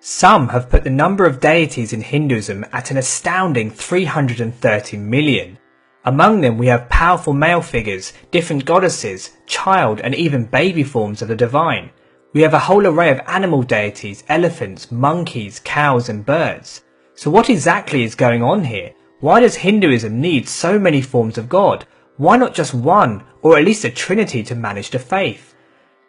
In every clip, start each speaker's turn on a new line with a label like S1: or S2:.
S1: Some have put the number of deities in Hinduism at an astounding 330 million. Among them we have powerful male figures, different goddesses, child and even baby forms of the divine. We have a whole array of animal deities, elephants, monkeys, cows and birds. So what exactly is going on here? Why does Hinduism need so many forms of God? Why not just one, or at least a trinity to manage the faith?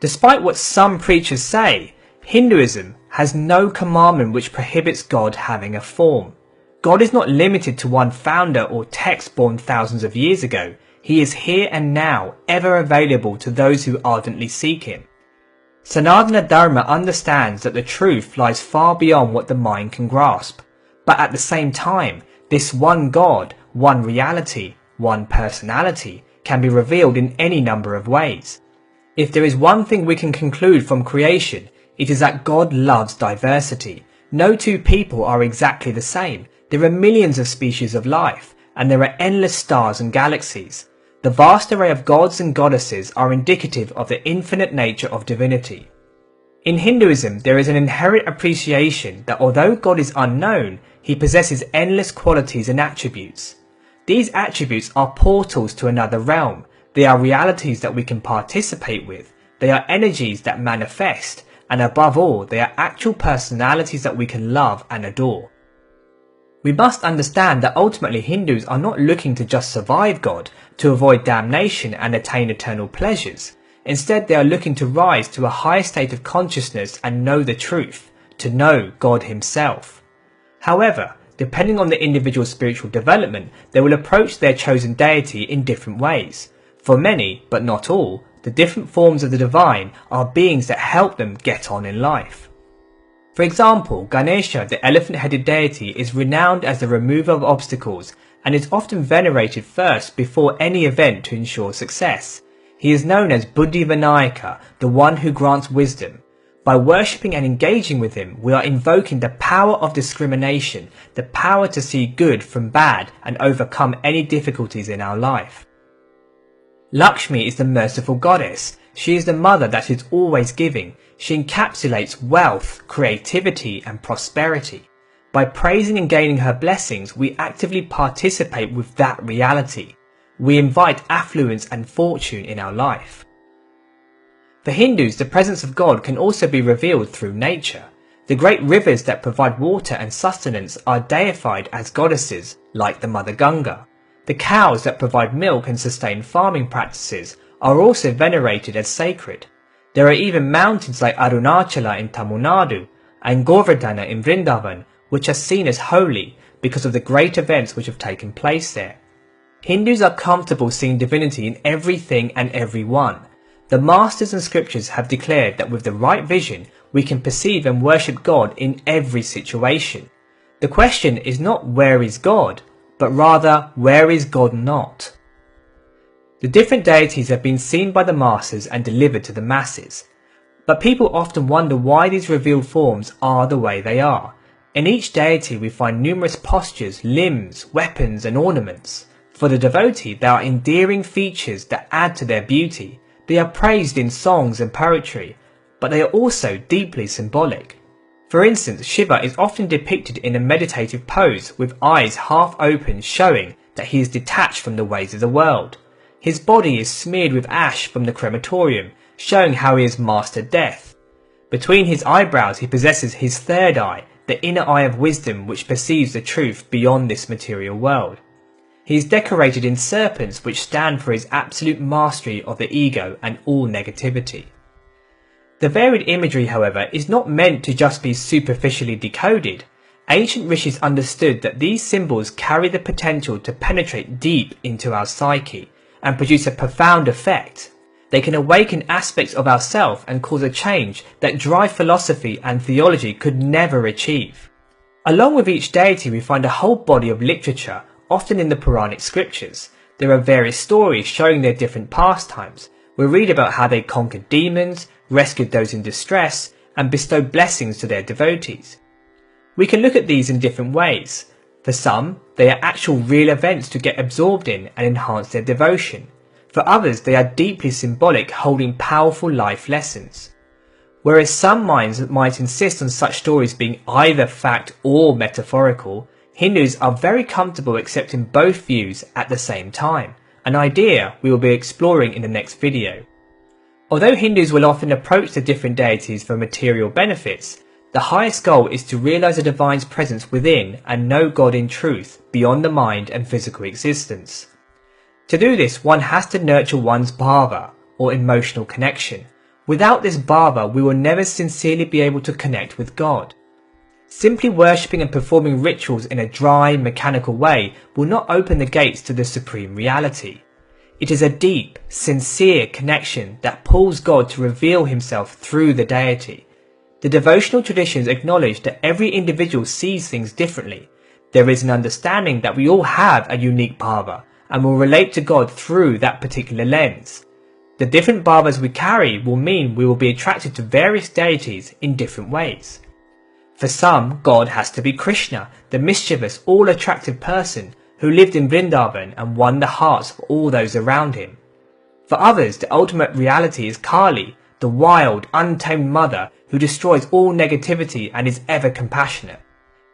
S1: Despite what some preachers say, Hinduism has no commandment which prohibits God having a form. God is not limited to one founder or text born thousands of years ago. He is here and now, ever available to those who ardently seek him. Sanatana Dharma understands that the truth lies far beyond what the mind can grasp. But at the same time, this one God, one reality, one personality can be revealed in any number of ways. If there is one thing we can conclude from creation, it is that God loves diversity. No two people are exactly the same. There are millions of species of life, and there are endless stars and galaxies. The vast array of gods and goddesses are indicative of the infinite nature of divinity. In Hinduism, there is an inherent appreciation that although God is unknown, he possesses endless qualities and attributes. These attributes are portals to another realm. They are realities that we can participate with. They are energies that manifest. And above all, they are actual personalities that we can love and adore. We must understand that ultimately Hindus are not looking to just survive God, to avoid damnation and attain eternal pleasures. Instead, they are looking to rise to a higher state of consciousness and know the truth, to know God himself. However, depending on the individual's spiritual development, they will approach their chosen deity in different ways. For many, but not all, the different forms of the divine are beings that help them get on in life. For example, Ganesha, the elephant-headed deity, is renowned as the remover of obstacles and is often venerated first before any event to ensure success. He is known as Buddhi Vinayaka, the one who grants wisdom. By worshipping and engaging with him, we are invoking the power of discrimination, the power to see good from bad and overcome any difficulties in our life. Lakshmi is the merciful goddess. She is the mother that is always giving. She encapsulates wealth, creativity and prosperity. By praising and gaining her blessings, we actively participate with that reality. We invite affluence and fortune in our life. For Hindus, the presence of God can also be revealed through nature. The great rivers that provide water and sustenance are deified as goddesses, like the Mother Ganga. The cows that provide milk and sustain farming practices are also venerated as sacred. There are even mountains like Arunachala in Tamil Nadu and Govardhana in Vrindavan which are seen as holy because of the great events which have taken place there. Hindus are comfortable seeing divinity in everything and everyone. The masters and scriptures have declared that with the right vision we can perceive and worship God in every situation. The question is not where is God, but rather where is God not? The different deities have been seen by the masters and delivered to the masses. But people often wonder why these revealed forms are the way they are. In each deity we find numerous postures, limbs, weapons and ornaments. For the devotee, there are endearing features that add to their beauty. They are praised in songs and poetry, but they are also deeply symbolic. For instance, Shiva is often depicted in a meditative pose with eyes half open, showing that he is detached from the ways of the world. His body is smeared with ash from the crematorium, showing how he has mastered death. Between his eyebrows he possesses his third eye, the inner eye of wisdom which perceives the truth beyond this material world. He is decorated in serpents which stand for his absolute mastery of the ego and all negativity. The varied imagery, however, is not meant to just be superficially decoded. Ancient rishis understood that these symbols carry the potential to penetrate deep into our psyche and produce a profound effect. They can awaken aspects of ourself and cause a change that dry philosophy and theology could never achieve. Along with each deity we find a whole body of literature, often in the Puranic scriptures. There are various stories showing their different pastimes. We read about how they conquered demons, rescued those in distress, and bestowed blessings to their devotees. We can look at these in different ways. For some, they are actual real events to get absorbed in and enhance their devotion. For others, they are deeply symbolic, holding powerful life lessons. Whereas some minds might insist on such stories being either fact or metaphorical, Hindus are very comfortable accepting both views at the same time, an idea we will be exploring in the next video. Although Hindus will often approach the different deities for material benefits, the highest goal is to realize the divine's presence within and know God in truth beyond the mind and physical existence. To do this, one has to nurture one's bhava, or emotional connection. Without this bhava, we will never sincerely be able to connect with God. Simply worshipping and performing rituals in a dry, mechanical way will not open the gates to the supreme reality. It is a deep, sincere connection that pulls God to reveal himself through the deity. The devotional traditions acknowledge that every individual sees things differently. There is an understanding that we all have a unique bhava and will relate to God through that particular lens. The different bhavas we carry will mean we will be attracted to various deities in different ways. For some, God has to be Krishna, the mischievous, all-attractive person who lived in Vrindavan and won the hearts of all those around him. For others, the ultimate reality is Kali, the wild, untamed mother who destroys all negativity and is ever compassionate.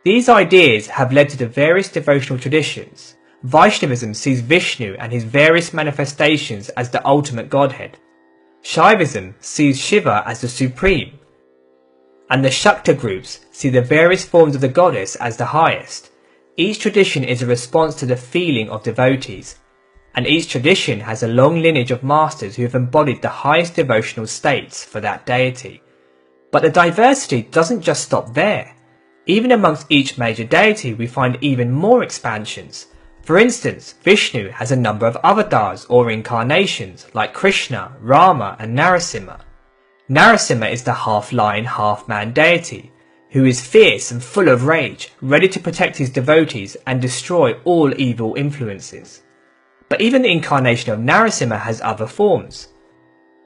S1: These ideas have led to the various devotional traditions. Vaishnavism sees Vishnu and his various manifestations as the ultimate godhead. Shaivism sees Shiva as the supreme. And the Shakta groups see the various forms of the goddess as the highest. Each tradition is a response to the feeling of devotees, and each tradition has a long lineage of masters who have embodied the highest devotional states for that deity. But the diversity doesn't just stop there. Even amongst each major deity we find even more expansions. For instance, Vishnu has a number of avatars or incarnations like Krishna, Rama and Narasimha. Narasimha is the half-lion, half-man deity, who is fierce and full of rage, ready to protect his devotees and destroy all evil influences. But even the incarnation of Narasimha has other forms.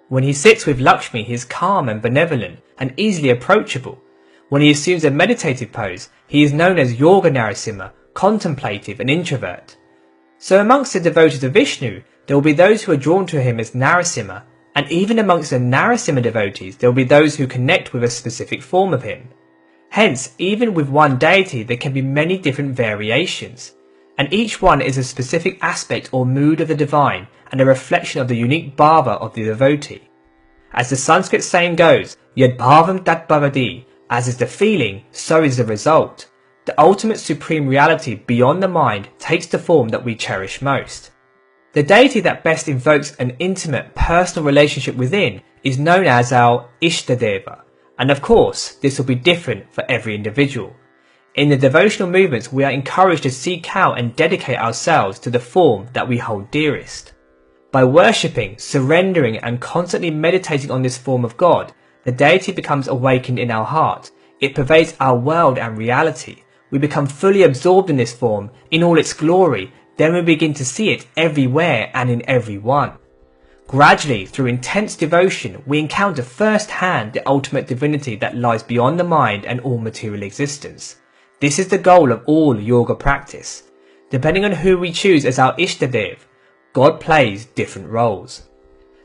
S1: When he sits with Lakshmi, he is calm and benevolent and easily approachable. When he assumes a meditative pose, he is known as Yoga Narasimha, contemplative and introvert. So amongst the devotees of Vishnu, there will be those who are drawn to him as Narasimha, and even amongst the Narasimha devotees there will be those who connect with a specific form of him. Hence, even with one deity there can be many different variations, and each one is a specific aspect or mood of the divine and a reflection of the unique bhava of the devotee. As the Sanskrit saying goes, Yad Bhava tat Bhavathi, as is the feeling, so is the result. The ultimate supreme reality beyond the mind takes the form that we cherish most. The deity that best invokes an intimate, personal relationship within is known as our Ishtadeva, and of course, this will be different for every individual. In the devotional movements, we are encouraged to seek out and dedicate ourselves to the form that we hold dearest. By worshipping, surrendering and constantly meditating on this form of God, the deity becomes awakened in our heart. It pervades our world and reality. We become fully absorbed in this form, in all its glory, then we begin to see it everywhere and in everyone. Gradually, through intense devotion, we encounter firsthand the ultimate divinity that lies beyond the mind and all material existence. This is the goal of all yoga practice. Depending on who we choose as our Ishtadev, God plays different roles.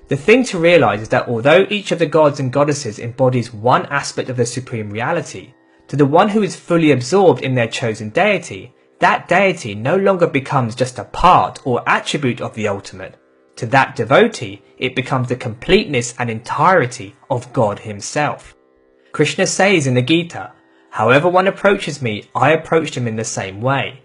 S1: The thing to realize is that although each of the gods and goddesses embodies one aspect of the supreme reality, to the one who is fully absorbed in their chosen deity, that deity no longer becomes just a part or attribute of the ultimate. To that devotee, it becomes the completeness and entirety of God himself. Krishna says in the Gita, "However one approaches me, I approach him in the same way."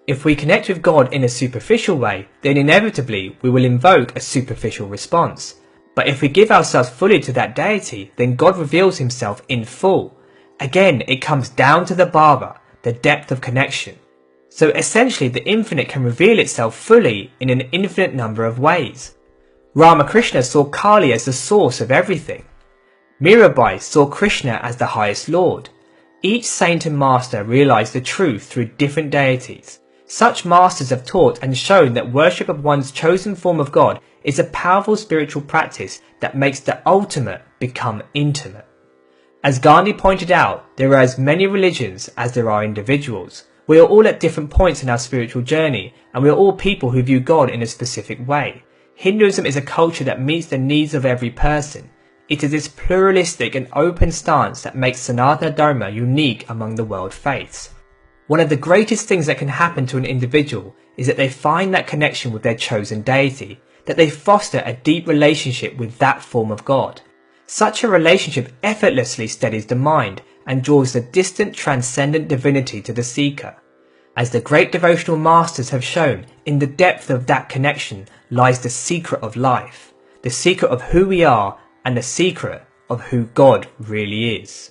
S1: If we connect with God in a superficial way, then inevitably we will invoke a superficial response. But if we give ourselves fully to that deity, then God reveals himself in full. Again, it comes down to the bhava, the depth of connection. So essentially the infinite can reveal itself fully in an infinite number of ways. Ramakrishna saw Kali as the source of everything. Mirabai saw Krishna as the highest lord. Each saint and master realized the truth through different deities. Such masters have taught and shown that worship of one's chosen form of God is a powerful spiritual practice that makes the ultimate become intimate. As Gandhi pointed out, there are as many religions as there are individuals. We are all at different points in our spiritual journey, and we are all people who view God in a specific way. Hinduism is a culture that meets the needs of every person. It is this pluralistic and open stance that makes Sanatana Dharma unique among the world faiths. One of the greatest things that can happen to an individual is that they find that connection with their chosen deity, that they foster a deep relationship with that form of God. Such a relationship effortlessly steadies the mind and draws the distant transcendent divinity to the seeker. As the great devotional masters have shown, in the depth of that connection lies the secret of life, the secret of who we are and the secret of who God really is.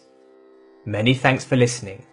S1: Many thanks for listening.